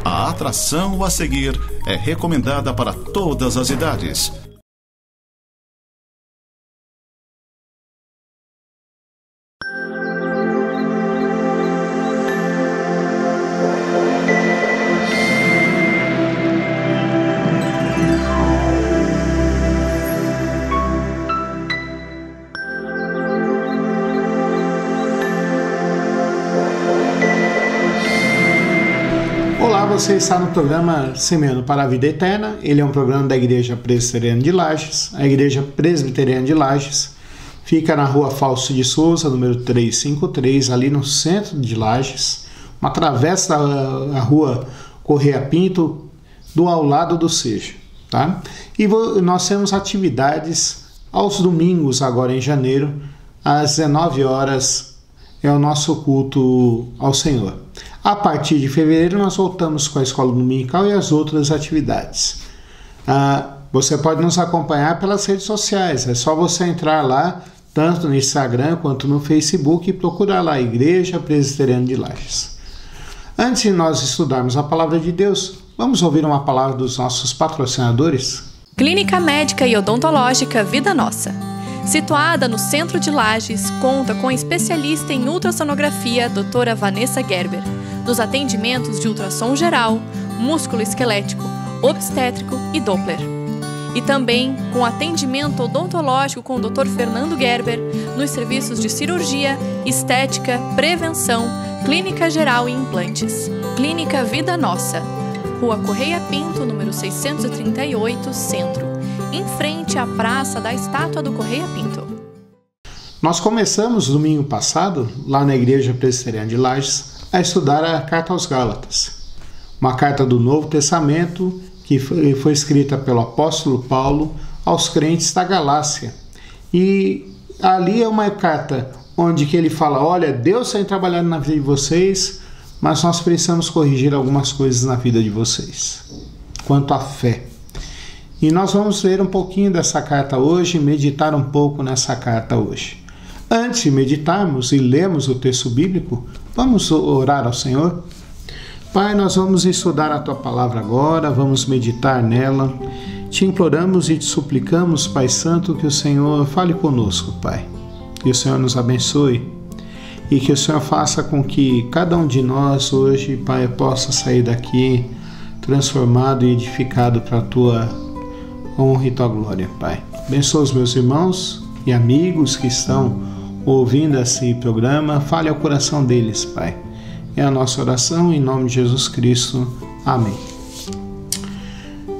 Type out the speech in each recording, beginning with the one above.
A atração a seguir é recomendada para todas as idades. Olá, você está no programa Semeando para a Vida Eterna. Ele é um programa da Igreja Presbiteriana de Lages. A Igreja Presbiteriana de Lages fica na rua Fausto de Souza, número 353, ali no centro de Lages, uma travessa da rua Correia Pinto, ao lado do Seja, tá? E nós temos atividades aos domingos, agora em janeiro, às 19 horas, é o nosso culto ao Senhor. A partir de fevereiro nós voltamos com a escola dominical e as outras atividades. Você pode nos acompanhar pelas redes sociais, é só você entrar lá, tanto no Instagram quanto no Facebook, e procurar lá Igreja Presbiteriana de Lages. Antes de nós estudarmos a Palavra de Deus, vamos ouvir uma palavra dos nossos patrocinadores? Clínica Médica e Odontológica Vida Nossa. Situada no centro de Lages, conta com a especialista em ultrassonografia, doutora Vanessa Gerber, nos atendimentos de ultrassom geral, músculo esquelético, obstétrico e Doppler. E também com atendimento odontológico com o Dr. Fernando Gerber, nos serviços de cirurgia, estética, prevenção, clínica geral e implantes. Clínica Vida Nossa, Rua Correia Pinto, número 638, Centro, em frente à Praça da Estátua do Correia Pinto. Nós começamos domingo passado, lá na Igreja Presbiteriana de Lages, a estudar a Carta aos Gálatas, uma carta do Novo Testamento que foi escrita pelo apóstolo Paulo aos crentes da Galácia. E ali é uma carta onde que ele fala, olha, Deus tem trabalhado na vida de vocês, mas nós precisamos corrigir algumas coisas na vida de vocês, quanto à fé. E nós vamos ler um pouquinho dessa carta hoje, meditar um pouco nessa carta hoje. Antes de meditarmos e lermos o texto bíblico, vamos orar ao Senhor? Pai, nós vamos estudar a Tua Palavra agora, vamos meditar nela. Te imploramos e te suplicamos, Pai Santo, que o Senhor fale conosco, Pai. Que o Senhor nos abençoe e que o Senhor faça com que cada um de nós hoje, Pai, possa sair daqui transformado e edificado para a Tua honra e Tua glória, Pai. Abençoa os meus irmãos e amigos que estão ouvindo esse programa. Fale ao coração deles, Pai. É a nossa oração em nome de Jesus Cristo. Amém.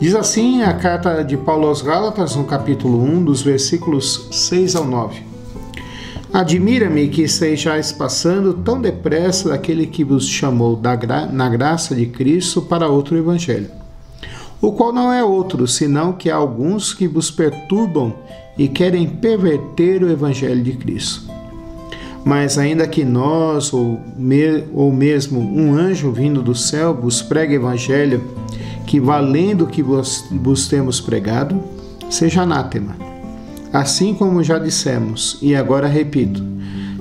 Diz assim a carta de Paulo aos Gálatas, no capítulo 1, dos versículos 6 ao 9. Admira-me que estejais passando tão depressa daquele que vos chamou na graça de Cristo para outro evangelho, o qual não é outro, senão que há alguns que vos perturbam e querem perverter o evangelho de Cristo. Mas ainda que nós, ou mesmo um anjo vindo do céu, vos pregue evangelho que valendo o que vos temos pregado, seja anátema. Assim como já dissemos, e agora repito,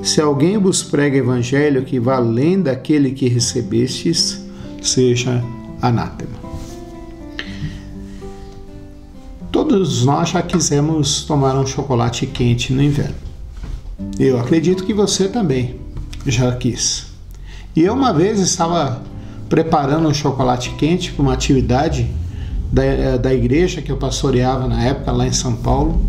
se alguém vos prega evangelho que valendo aquele que recebestes, seja anátema. Todos nós já quisemos tomar um chocolate quente no inverno. Eu acredito que você também já quis. E eu uma vez estava preparando um chocolate quente para uma atividade da igreja que eu pastoreava na época lá em São Paulo,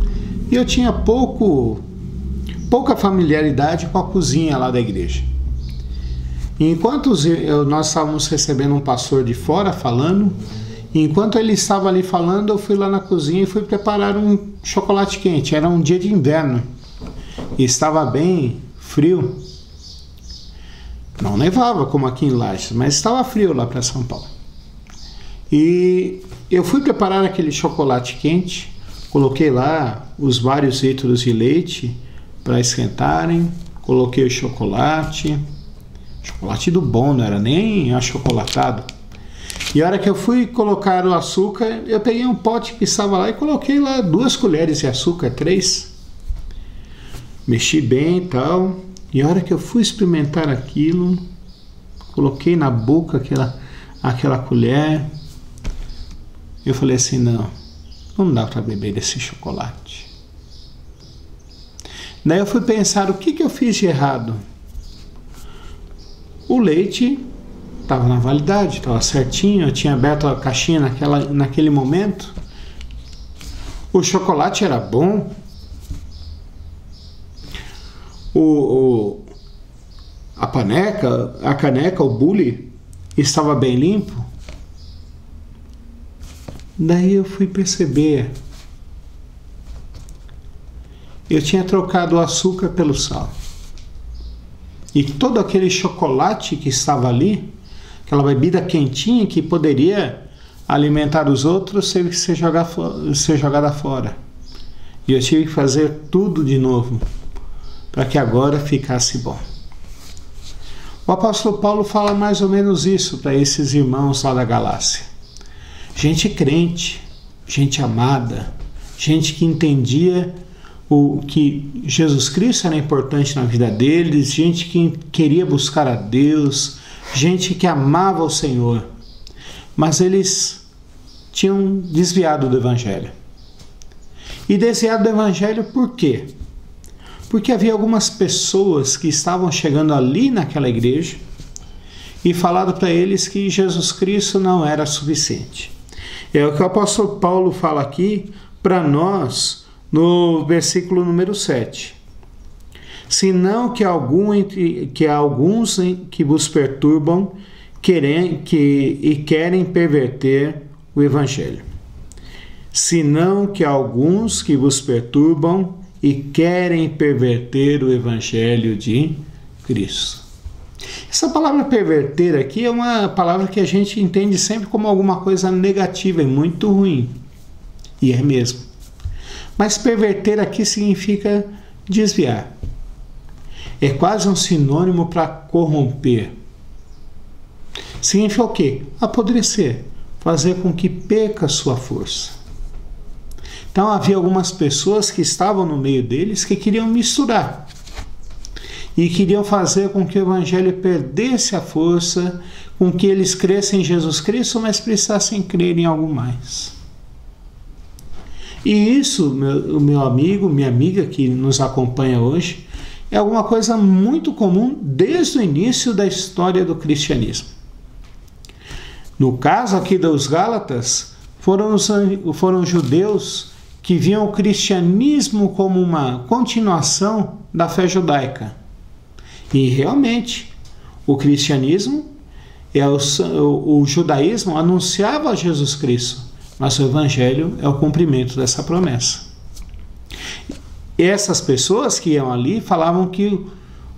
e eu tinha pouca familiaridade com a cozinha lá da igreja. E enquanto nós estávamos recebendo um pastor de fora falando, enquanto ele estava ali falando, eu fui lá na cozinha e fui preparar um chocolate quente. Era um dia de inverno e estava bem frio. Não nevava como aqui em Lages, mas estava frio lá para São Paulo. E eu fui preparar aquele chocolate quente, coloquei lá os vários litros de leite para esquentarem, coloquei o chocolate do bom, não era nem achocolatado. E a hora que eu fui colocar o açúcar, eu peguei um pote que estava lá e coloquei lá 2 colheres de açúcar, 3. Mexi bem e tal. E a hora que eu fui experimentar aquilo, coloquei na boca aquela colher. Eu falei assim, não dá para beber esse chocolate. Daí eu fui pensar, o que eu fiz de errado? O leite estava na validade, estava certinho, eu tinha aberto a caixinha naquele momento. O chocolate era bom. A caneca, o bule estava bem limpo. Daí eu fui perceber, eu tinha trocado o açúcar pelo sal. E todo aquele chocolate que estava ali, aquela bebida quentinha que poderia alimentar os outros, teve que ser jogada fora. E eu tive que fazer tudo de novo, para que agora ficasse bom. O apóstolo Paulo fala mais ou menos isso para esses irmãos lá da Galácia. Gente crente, gente amada, gente que entendia que Jesus Cristo era importante na vida deles, gente que queria buscar a Deus, gente que amava o Senhor, mas eles tinham desviado do Evangelho. E desviado do Evangelho por quê? Porque havia algumas pessoas que estavam chegando ali naquela igreja e falado para eles que Jesus Cristo não era suficiente. É o que o apóstolo Paulo fala aqui para nós no versículo número 7. Senão que alguns que vos perturbam querem perverter o Evangelho. Senão que alguns que vos perturbam e querem perverter o Evangelho de Cristo. Essa palavra perverter aqui é uma palavra que a gente entende sempre como alguma coisa negativa e muito ruim. E é mesmo. Mas perverter aqui significa desviar. É quase um sinônimo para corromper. Significa o quê? Apodrecer. Fazer com que perca sua força. Então havia algumas pessoas que estavam no meio deles que queriam misturar. E queriam fazer com que o Evangelho perdesse a força, com que eles crescem em Jesus Cristo, mas precisassem crer em algo mais. E isso, meu amigo, minha amiga que nos acompanha hoje, é alguma coisa muito comum desde o início da história do cristianismo. No caso aqui dos Gálatas, foram judeus que viam o cristianismo como uma continuação da fé judaica. E realmente, o cristianismo, o judaísmo anunciava Jesus Cristo, mas o Evangelho é o cumprimento dessa promessa. E essas pessoas que iam ali falavam que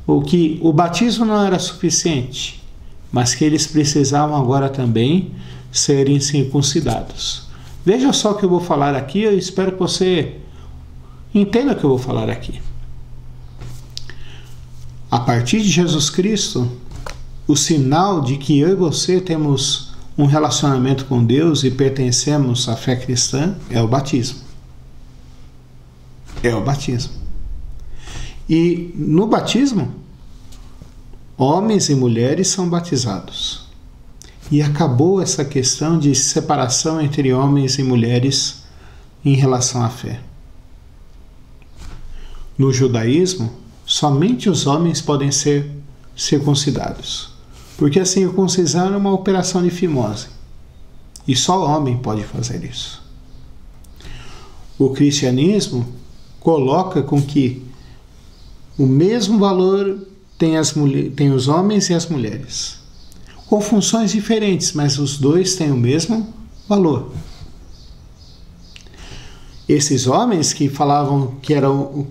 o batismo não era suficiente, mas que eles precisavam agora também serem circuncidados. Veja só o que eu vou falar aqui, eu espero que você entenda o que eu vou falar aqui. A partir de Jesus Cristo, o sinal de que eu e você temos um relacionamento com Deus e pertencemos à fé cristã é o batismo. É o batismo. E no batismo, homens e mulheres são batizados. E acabou essa questão de separação entre homens e mulheres em relação à fé. No judaísmo, somente os homens podem ser circuncidados, porque a circuncisão é uma operação de fimose, e só o homem pode fazer isso. O cristianismo coloca com que o mesmo valor tem os homens e as mulheres, com funções diferentes, mas os dois têm o mesmo valor. Esses homens que falavam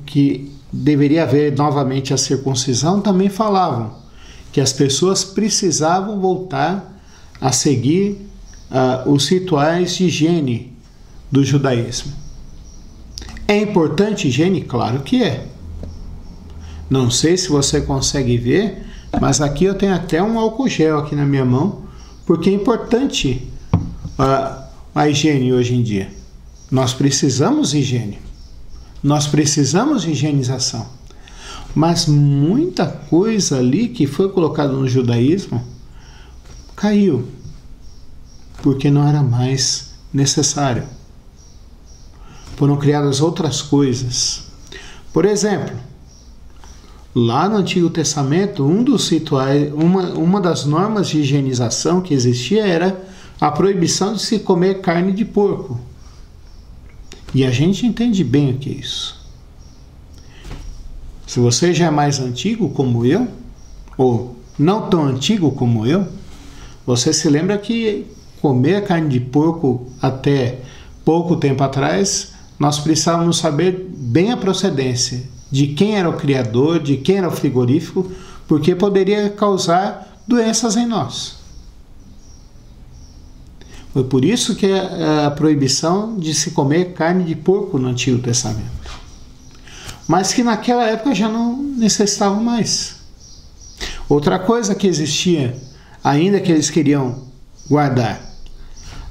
que deveria haver novamente a circuncisão, também falavam que as pessoas precisavam voltar a seguir os rituais de higiene do judaísmo. É importante higiene? Claro que é. Não sei se você consegue ver, mas aqui eu tenho até um álcool gel aqui na minha mão, porque é importante a higiene hoje em dia. Nós precisamos de higiene. Nós precisamos de higienização. Mas muita coisa ali que foi colocada no judaísmo caiu. porque não era mais necessário. Foram criadas outras coisas. Por exemplo, lá no Antigo Testamento, um dos rituais, uma das normas de higienização que existia era a proibição de se comer carne de porco. E a gente entende bem o que é isso. Se você já é mais antigo como eu, ou não tão antigo como eu, você se lembra que comer carne de porco até pouco tempo atrás, nós precisávamos saber bem a procedência de quem era o criador, de quem era o frigorífico, porque poderia causar doenças em nós. Foi por isso que a proibição de se comer carne de porco no Antigo Testamento. Mas que naquela época já não necessitavam mais. Outra coisa que existia, ainda que eles queriam guardar,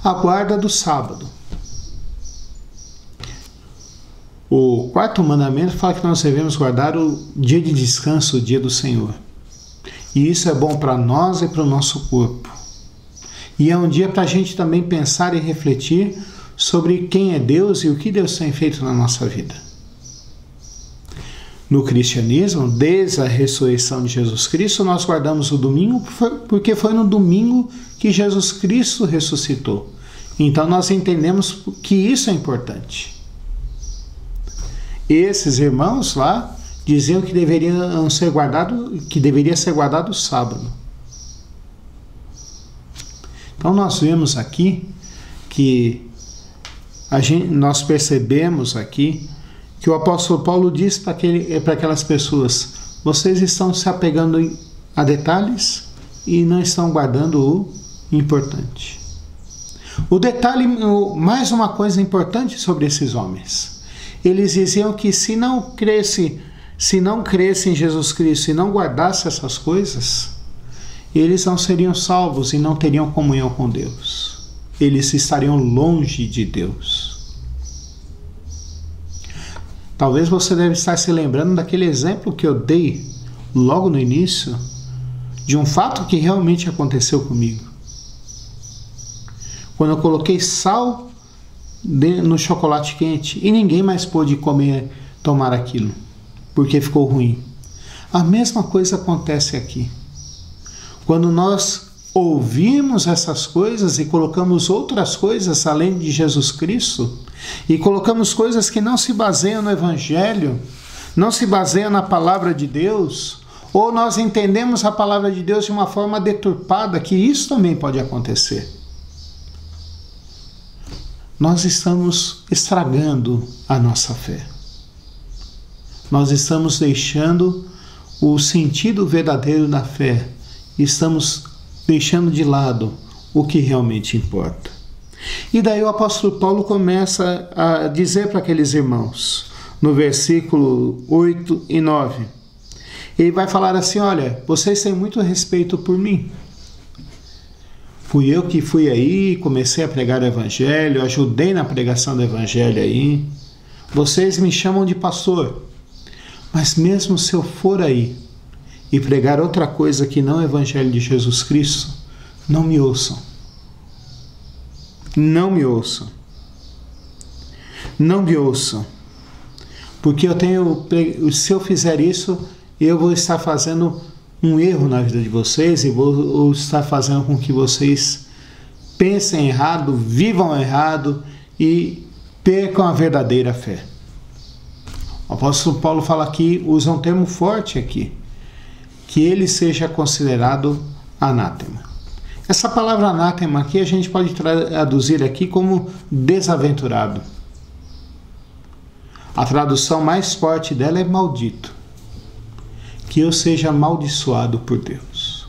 a guarda do sábado. O quarto mandamento fala que nós devemos guardar o dia de descanso, o dia do Senhor. E isso é bom para nós e para o nosso corpo. E é um dia para a gente também pensar e refletir sobre quem é Deus e o que Deus tem feito na nossa vida. No cristianismo, desde a ressurreição de Jesus Cristo, nós guardamos o domingo porque foi no domingo que Jesus Cristo ressuscitou. Então nós entendemos que isso é importante. Esses irmãos lá diziam que deveria ser guardado o sábado. Então nós vemos aqui que nós percebemos aqui que o apóstolo Paulo diz para aquelas pessoas: vocês estão se apegando a detalhes e não estão guardando o importante. O detalhe, mais uma coisa importante sobre esses homens. Eles diziam que se não cresce em Jesus Cristo e não guardasse essas coisas, eles não seriam salvos e não teriam comunhão com Deus. Eles estariam longe de Deus. Talvez você deve estar se lembrando daquele exemplo que eu dei logo no início, de um fato que realmente aconteceu comigo. Quando eu coloquei sal no chocolate quente e ninguém mais pôde tomar aquilo, porque ficou ruim. A mesma coisa acontece aqui. Quando nós ouvimos essas coisas e colocamos outras coisas além de Jesus Cristo, e colocamos coisas que não se baseiam no Evangelho, não se baseiam na palavra de Deus, ou nós entendemos a palavra de Deus de uma forma deturpada, que isso também pode acontecer. Nós estamos estragando a nossa fé. Nós estamos deixando o sentido verdadeiro da fé. Estamos deixando de lado o que realmente importa. E daí o apóstolo Paulo começa a dizer para aqueles irmãos, no versículo 8 e 9, ele vai falar assim: olha, vocês têm muito respeito por mim. Fui eu que fui aí, comecei a pregar o Evangelho, ajudei na pregação do Evangelho aí. Vocês me chamam de pastor. Mas mesmo se eu for aí e pregar outra coisa que não é o Evangelho de Jesus Cristo, não me ouçam. Não me ouçam. Não me ouçam. Porque se eu fizer isso, eu vou estar fazendo um erro na vida de vocês e vou estar fazendo com que vocês pensem errado, vivam errado e percam a verdadeira fé. O apóstolo Paulo fala aqui, usa um termo forte aqui, que ele seja considerado anátema. Essa palavra anátema aqui a gente pode traduzir aqui como desaventurado. A tradução mais forte dela é maldito. Que eu seja amaldiçoado por Deus.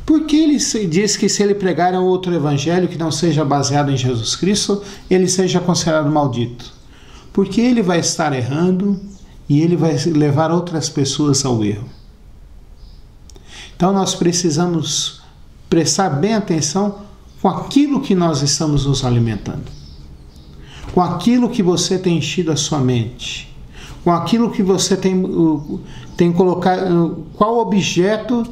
Porque ele diz que se ele pregar um outro evangelho que não seja baseado em Jesus Cristo, ele seja considerado maldito. Porque ele vai estar errando e ele vai levar outras pessoas ao erro. Então nós precisamos prestar bem atenção com aquilo que nós estamos nos alimentando. Com aquilo que você tem enchido a sua mente. Com aquilo que você tem colocado, qual objeto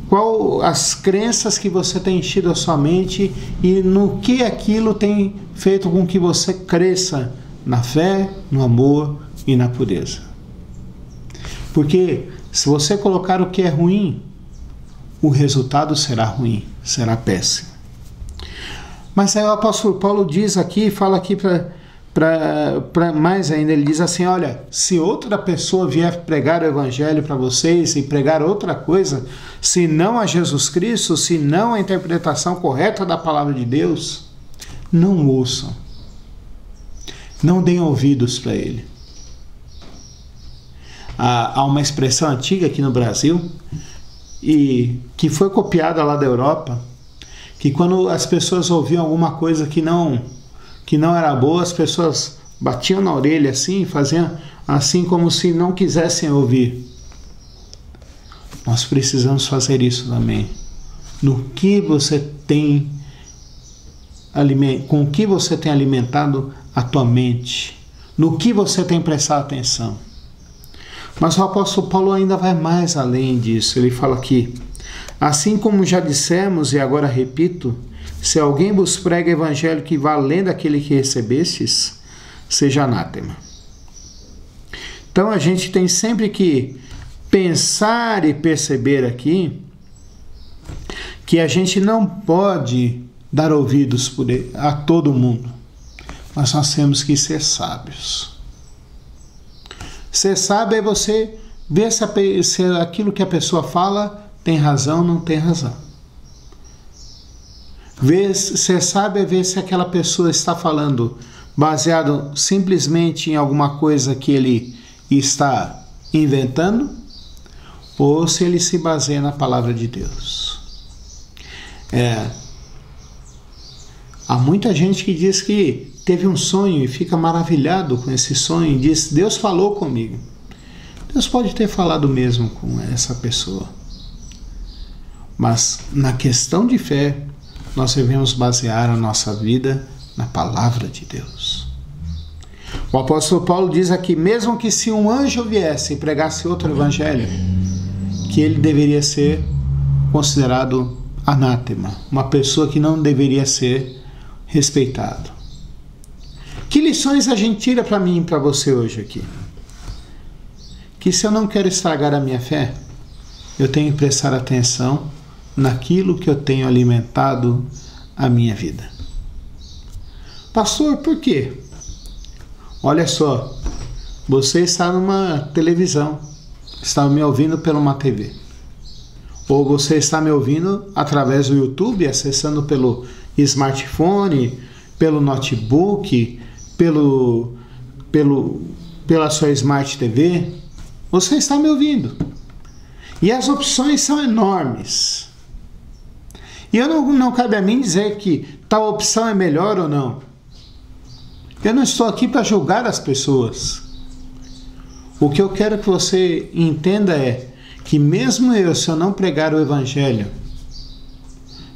Qual as crenças que você tem enchido a sua mente e no que aquilo tem feito com que você cresça na fé, no amor e na pureza. Porque se você colocar o que é ruim, o resultado será ruim, será péssimo. Mas aí o apóstolo Paulo diz aqui, fala aqui para mais ainda, ele diz assim, olha, se outra pessoa vier pregar o evangelho para vocês e pregar outra coisa, se não a Jesus Cristo, se não a interpretação correta da palavra de Deus, não ouçam. Não deem ouvidos para ele. Há uma expressão antiga aqui no Brasil, e que foi copiada lá da Europa, que quando as pessoas ouviam alguma coisa que não era boa, as pessoas batiam na orelha assim, faziam assim como se não quisessem ouvir. Nós precisamos fazer isso também. No que você tem com o que você tem alimentado a tua mente, no que você tem prestado atenção. Mas o apóstolo Paulo ainda vai mais além disso. Ele fala aqui, assim como já dissemos e agora repito, se alguém vos prega evangelho que vá além daquele que recebestes, seja anátema. Então a gente tem sempre que pensar e perceber aqui que a gente não pode dar ouvidos a todo mundo, mas nós temos que ser sábios. Ser sábio é você ver se aquilo que a pessoa fala tem razão ou não tem razão. Ser sábio é ver se aquela pessoa está falando baseado simplesmente em alguma coisa que ele está inventando ou se ele se baseia na palavra de Deus. Há muita gente que diz que teve um sonho e fica maravilhado com esse sonho e diz, Deus falou comigo. Deus pode ter falado mesmo com essa pessoa. Mas na questão de fé, nós devemos basear a nossa vida na palavra de Deus. O apóstolo Paulo diz aqui, mesmo que se um anjo viesse e pregasse outro evangelho, que ele deveria ser considerado anátema, uma pessoa que não deveria ser respeitado. Que lições a gente tira para mim e para você hoje aqui? Que se eu não quero estragar a minha fé, eu tenho que prestar atenção naquilo que eu tenho alimentado a minha vida. Pastor, por quê? Olha só, você está numa televisão, está me ouvindo por uma TV. Ou você está me ouvindo através do YouTube, acessando pelo smartphone, pelo notebook, pela sua Smart TV. Você está me ouvindo. E as opções são enormes. E não cabe a mim dizer que tal opção é melhor ou não. Eu não estou aqui para julgar as pessoas. O que eu quero que você entenda é que mesmo se eu não pregar o Evangelho,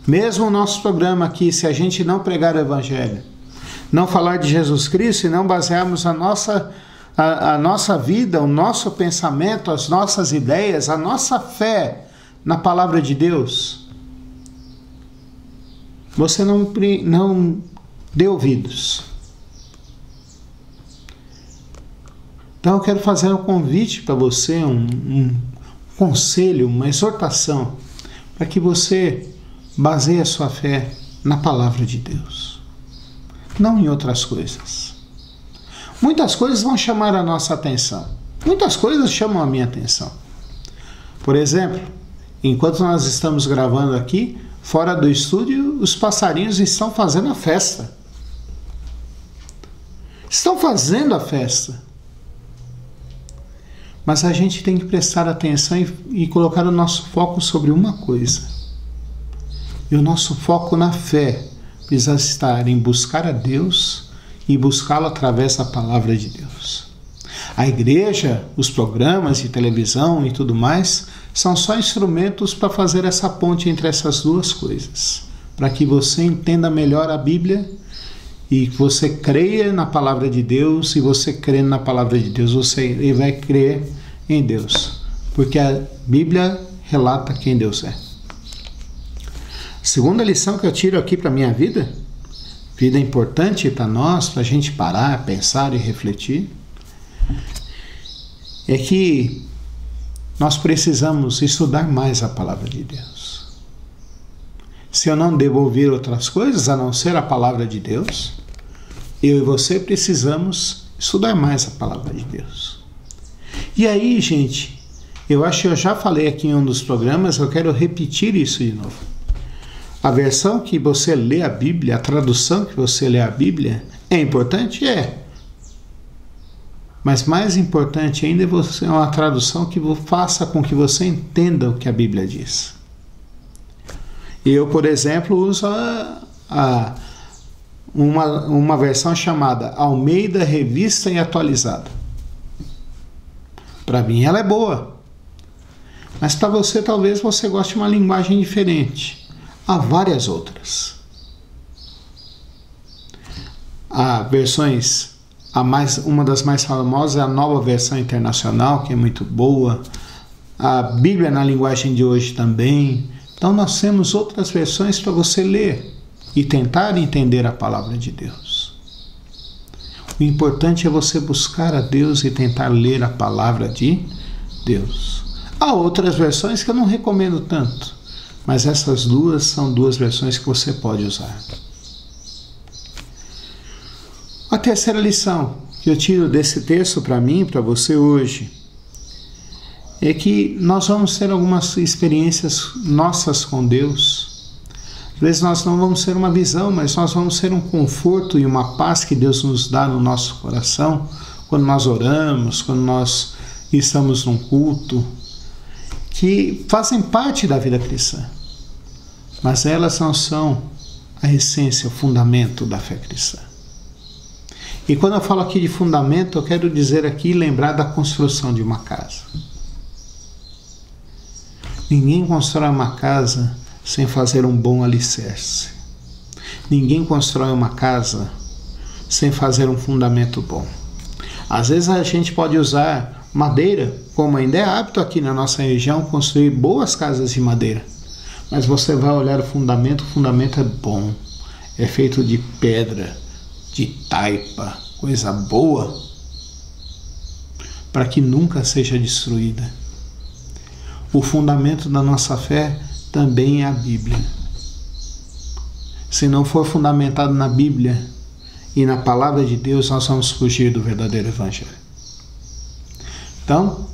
mesmo o nosso programa aqui, se a gente não pregar o Evangelho, não falar de Jesus Cristo e não basearmos a nossa vida, o nosso pensamento, as nossas ideias, a nossa fé na palavra de Deus, você não dê ouvidos. Então eu quero fazer um convite para você, um conselho, uma exortação, para que você baseie a sua fé na palavra de Deus, não em outras coisas. Muitas coisas vão chamar a nossa atenção, muitas coisas chamam a minha atenção. Por exemplo, enquanto nós estamos gravando aqui, fora do estúdio, os passarinhos estão fazendo a festa. Estão fazendo a festa. Mas a gente tem que prestar atenção e colocar o nosso foco sobre uma coisa. E o nosso foco na fé precisa estar em buscar a Deus e buscá-lo através da palavra de Deus. A igreja, os programas de televisão e tudo mais, são só instrumentos para fazer essa ponte entre essas duas coisas. Para que você entenda melhor a Bíblia e que você creia na palavra de Deus, e você crendo na palavra de Deus, você vai crer em Deus. Porque a Bíblia relata quem Deus é. Segunda lição que eu tiro aqui para a minha vida importante para nós, para a gente parar, pensar e refletir, é que nós precisamos estudar mais a palavra de Deus. Se eu não devo ouvir outras coisas a não ser a palavra de Deus, eu e você precisamos estudar mais a palavra de Deus. E aí, gente, eu acho que eu já falei aqui em um dos programas, eu quero repetir isso de novo. A versão que você lê a Bíblia, a tradução que você lê a Bíblia, é importante? É. Mas mais importante ainda é uma tradução que faça com que você entenda o que a Bíblia diz. Eu, por exemplo, uso uma versão chamada Almeida Revista e Atualizada. Para mim ela é boa. Mas para você, talvez você goste de uma linguagem diferente. Há várias outras. Há versões, uma das mais famosas é a Nova Versão Internacional, que é muito boa. A Bíblia na linguagem de hoje também. Então nós temos outras versões para você ler e tentar entender a palavra de Deus. O importante é você buscar a Deus e tentar ler a palavra de Deus. Há outras versões que eu não recomendo tanto, mas essas duas são duas versões que você pode usar. A terceira lição que eu tiro desse texto para mim, para você hoje, é que nós vamos ter algumas experiências nossas com Deus. Às vezes nós não vamos ter uma visão, mas nós vamos ter um conforto e uma paz que Deus nos dá no nosso coração, quando nós oramos, quando nós estamos num culto, que fazem parte da vida cristã, mas elas não são a essência, o fundamento da fé cristã. E quando eu falo aqui de fundamento, eu quero dizer aqui, lembrar da construção de uma casa. Ninguém constrói uma casa sem fazer um bom alicerce. Ninguém constrói uma casa sem fazer um fundamento bom. Às vezes a gente pode usar madeira, como ainda é hábito aqui na nossa região, construir boas casas de madeira. Mas você vai olhar o fundamento é bom. É feito de pedra, de taipa, coisa boa, para que nunca seja destruída. O fundamento da nossa fé também é a Bíblia. Se não for fundamentado na Bíblia e na palavra de Deus, nós vamos fugir do verdadeiro Evangelho. Então,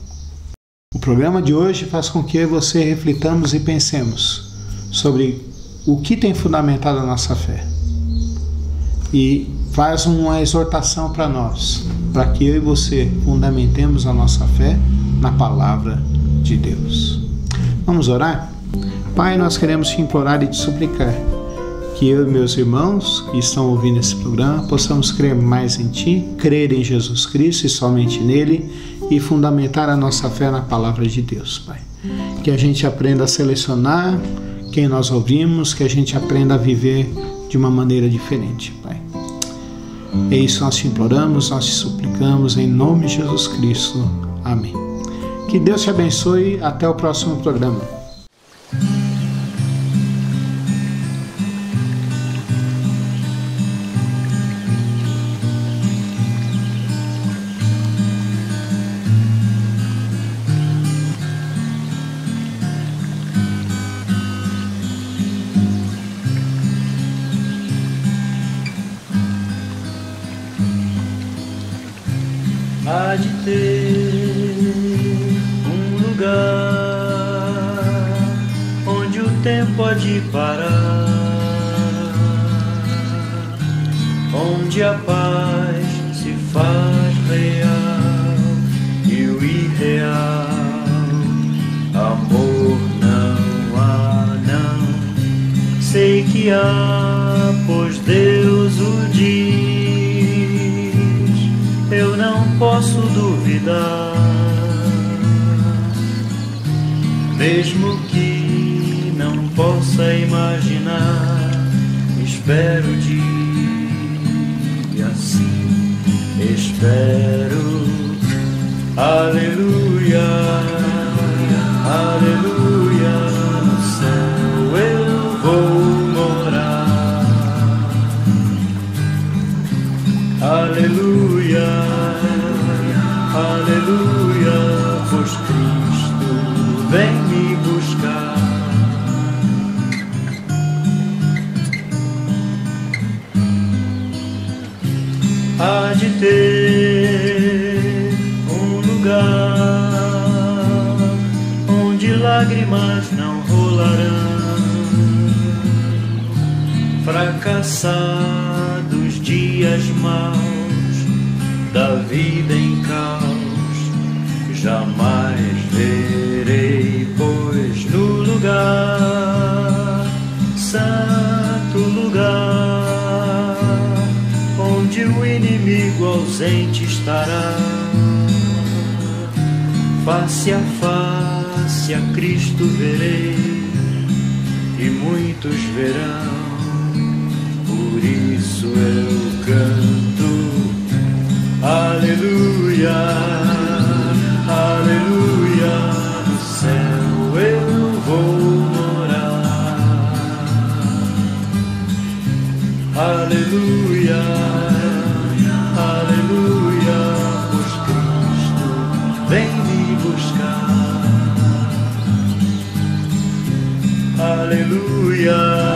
o programa de hoje faz com que eu e você reflitamos e pensemos sobre o que tem fundamentado a nossa fé. E faz uma exortação para nós, para que eu e você fundamentemos a nossa fé na palavra de Deus. Vamos orar? Pai, nós queremos te implorar e te suplicar que eu e meus irmãos que estão ouvindo esse programa possamos crer mais em Ti, crer em Jesus Cristo e somente nele e fundamentar a nossa fé na palavra de Deus, Pai. Que a gente aprenda a selecionar quem nós ouvimos, que a gente aprenda a viver de uma maneira diferente, Pai. É isso que nós te imploramos, nós te suplicamos em nome de Jesus Cristo. Amém. Que Deus te abençoe. Até o próximo programa. Há de ter um lugar onde o tempo há de parar, onde a paz se faz real e o irreal amor não há, não. Sei que há, pois Deus o diz. Eu não posso duvidar, mesmo que não possa imaginar. Espero o dia assim, espero. Aleluia, aleluia, no céu eu vou. vem me buscar. Há de ter um lugar onde lágrimas não rolarão, fracassados dias maus da vida em caos, jamais verei, pois no lugar, santo lugar, onde o inimigo ausente estará, face a face a Cristo verei, e muitos verão. Por isso eu canto, aleluia, aleluia, no céu eu vou morar. Aleluia, aleluia, pois Cristo vem me buscar. Aleluia.